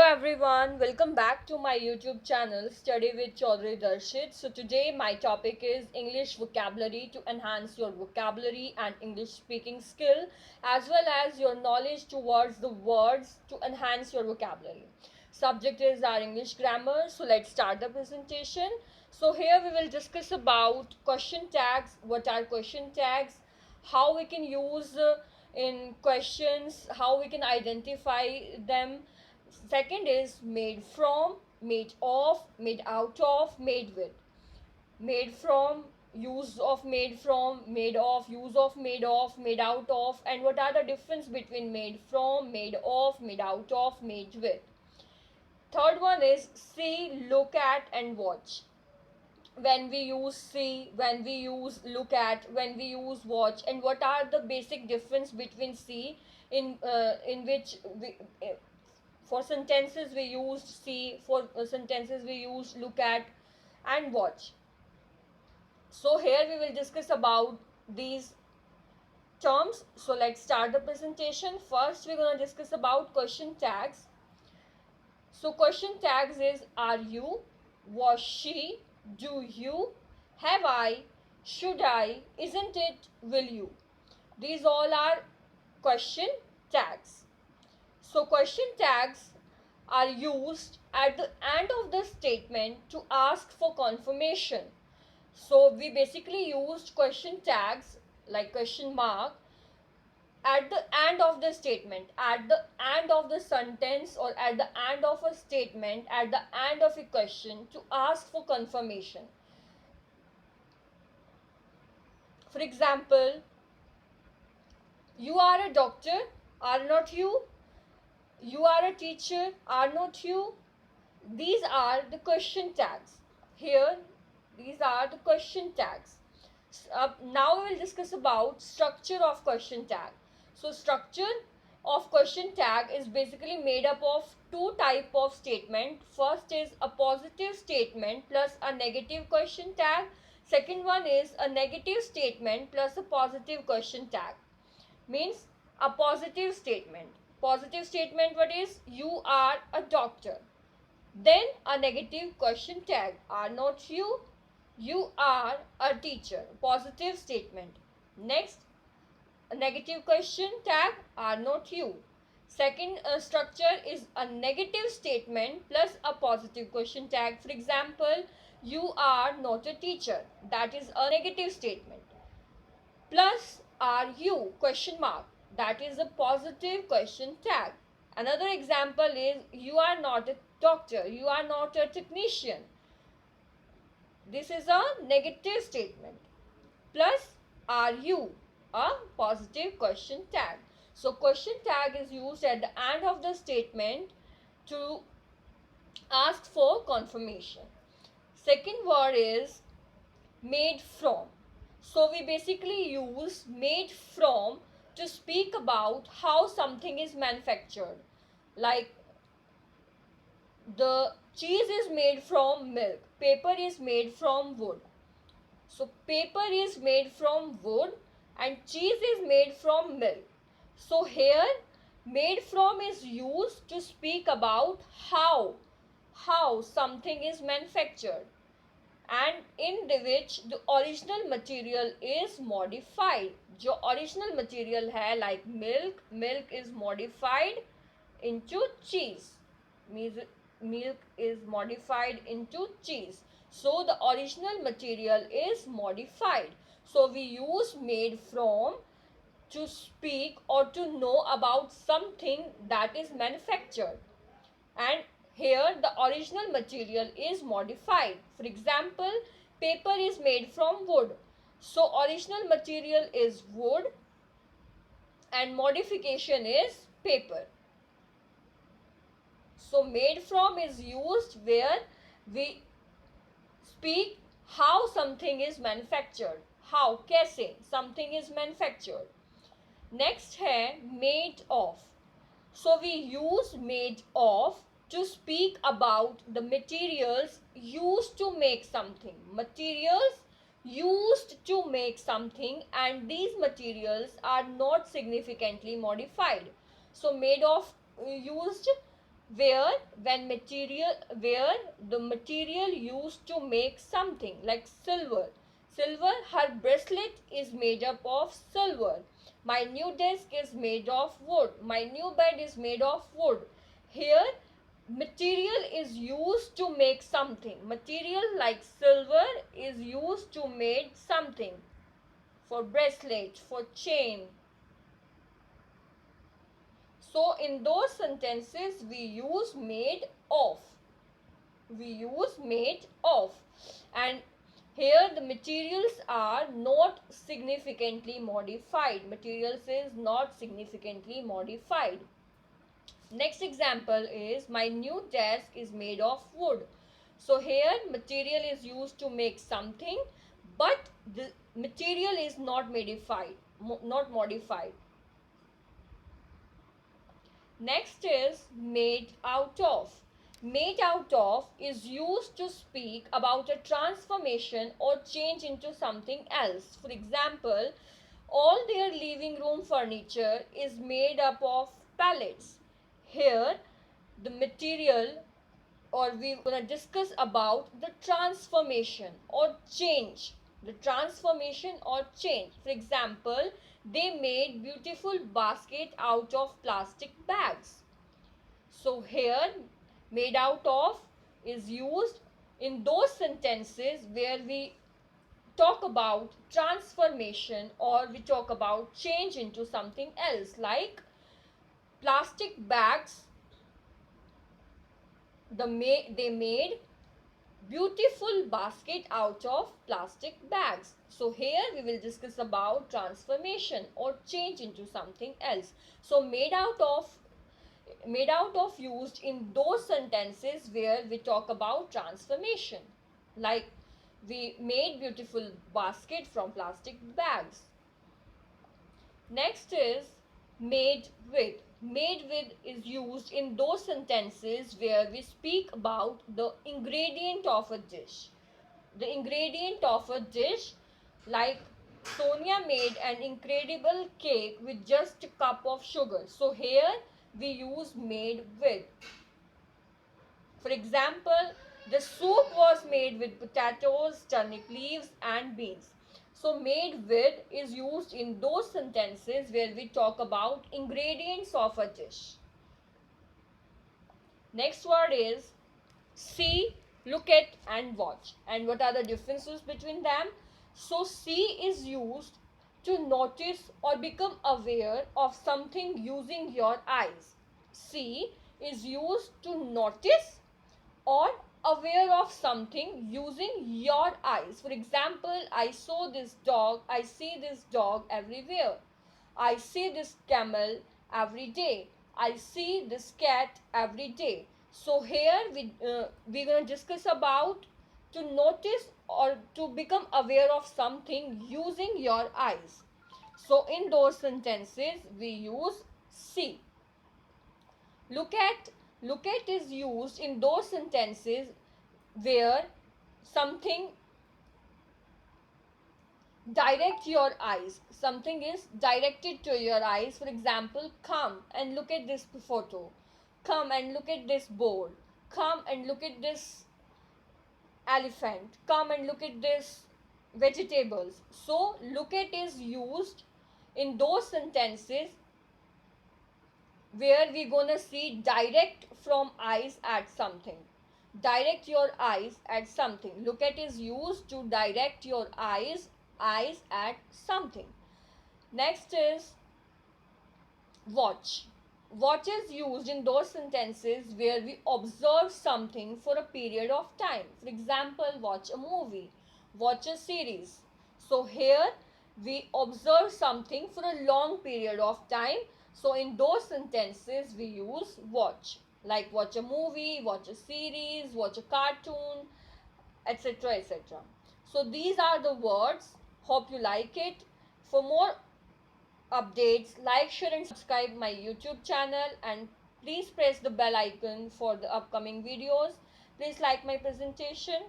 everyone, welcome back to my YouTube channel Study with Chaudhary Darshit. So today my topic is English vocabulary to enhance your vocabulary and English speaking skill as well as your knowledge towards the words to enhance your vocabulary. Subject is our English grammar. So let's start the presentation. So here we will discuss about question tags. What are question tags? How we can use in questions, how we can identify them. Second is made from, made of, made out of, made with. Made from, use of made from, made of, use of made of, made out of, and what are the difference between made from, made of, made out of, made with. Third one is see, look at, and watch. When we use see, when we use look at, when we use watch, and what are the basic difference between see in which we for sentences we use see, for sentences we use look at and watch. So here we will discuss about these terms. So let's start the presentation. First we're going to discuss about question tags. So question tags is are you, was she, do you, have I, should I, isn't it, will you. These all are question tags. So question tags are used at the end of the statement to ask for confirmation. So we basically used question tags like question mark at the end of the statement, at the end of the sentence, or at the end of a statement, at the end of a question to ask for confirmation. For example, you are a doctor, are not you? You are a teacher, are not you? These are the question tags. Here, these are the question tags. Now we will discuss about structure of question tag. So structure of question tag is basically made up of two type of statement. First is a positive statement plus a negative question tag. Second one is a negative statement plus a positive question tag. Means a positive statement. Positive statement what is? You are a doctor. Then a negative question tag. Are not you? You are a teacher. Positive statement. Next, a negative question tag. Are not you? Second structure is a negative statement plus a positive question tag. For example, you are not a teacher. That is a negative statement. Plus are you question mark. That is a positive question tag. Another example is you are not a doctor. You are not a technician. This is a negative statement. Plus are you, a positive question tag. So question tag is used at the end of the statement to ask for confirmation. Second word is made from. So we basically use made from to speak about how something is manufactured. Like the cheese is made from milk, paper is made from wood. So paper is made from wood and cheese is made from milk. So here made from is used to speak about how something is manufactured, and in which the original material is modified. जो original material है like milk, milk is modified into cheese. Milk is modified into cheese. So the original material is modified. So we use made from to speak or to know about something that is manufactured. And here the original material is modified. For example, paper is made from wood. So original material is wood and modification is paper. So made from is used where we speak how something is manufactured. How, कैसे something is manufactured. Next है made of. So we use made of to speak about the materials used to make something. Materials used to make something, and these materials are not significantly modified. So made of used where where the material used to make something, like silver. Her bracelet is made up of silver. My new desk is made of wood. My new bed is made of wood. Here material is used to make something. Material like silver is used to make something, for bracelet, for chain. So in those sentences we use made of. We use made of. And here the materials are not significantly modified. Materials is not significantly modified. Next example is my new desk is made of wood. So here material is used to make something, but the material is not modified. Next is made out of. Made out of is used to speak about a transformation or change into something else. For example, all their living room furniture is made up of pallets. Here, the material, or we're going to discuss about the transformation or change. The transformation or change. For example, they made beautiful basket out of plastic bags. So here made out of is used in those sentences where we talk about transformation or we talk about change into something else, like plastic bags. They made beautiful basket out of plastic bags. So here we will discuss about transformation or change into something else. So made out of used in those sentences where we talk about transformation, like we made beautiful basket from plastic bags. Next is made with. Made with is used in those sentences where we speak about the ingredient of a dish. The ingredient of a dish, like Sonia made an incredible cake with just a cup of sugar. So here we use made with. For example, the soup was made with potatoes, turnip leaves and beans. So made with is used in those sentences where we talk about ingredients of a dish. Next word is see, look at and watch. And what are the differences between them? So see is used to notice or become aware of something using your eyes. See is used to notice or aware of something using your eyes. For example, I see this dog everywhere. I see this camel every day. I see this cat every day. So here we're going to discuss about to notice or to become aware of something using your eyes. So in those sentences we use see. Look at. Look at is used in those sentences where something direct your eyes. Something is directed to your eyes. For example, come and look at this photo. Come and look at this board. Come and look at this elephant. Come and look at this vegetables. So look at is used in those sentences where we're gonna see direct from eyes at something. Direct your eyes at something. Look at is used to direct your eyes at something. Next is watch. Watch is used in those sentences where we observe something for a period of time. For example, watch a movie, watch a series. So here we observe something for a long period of time. So in those sentences we use watch, like watch a movie, watch a series, watch a cartoon, etc., etc. So these are the words. Hope you like it. For more updates, like, share and subscribe my YouTube channel, and please press the bell icon for the upcoming videos. Please like my presentation.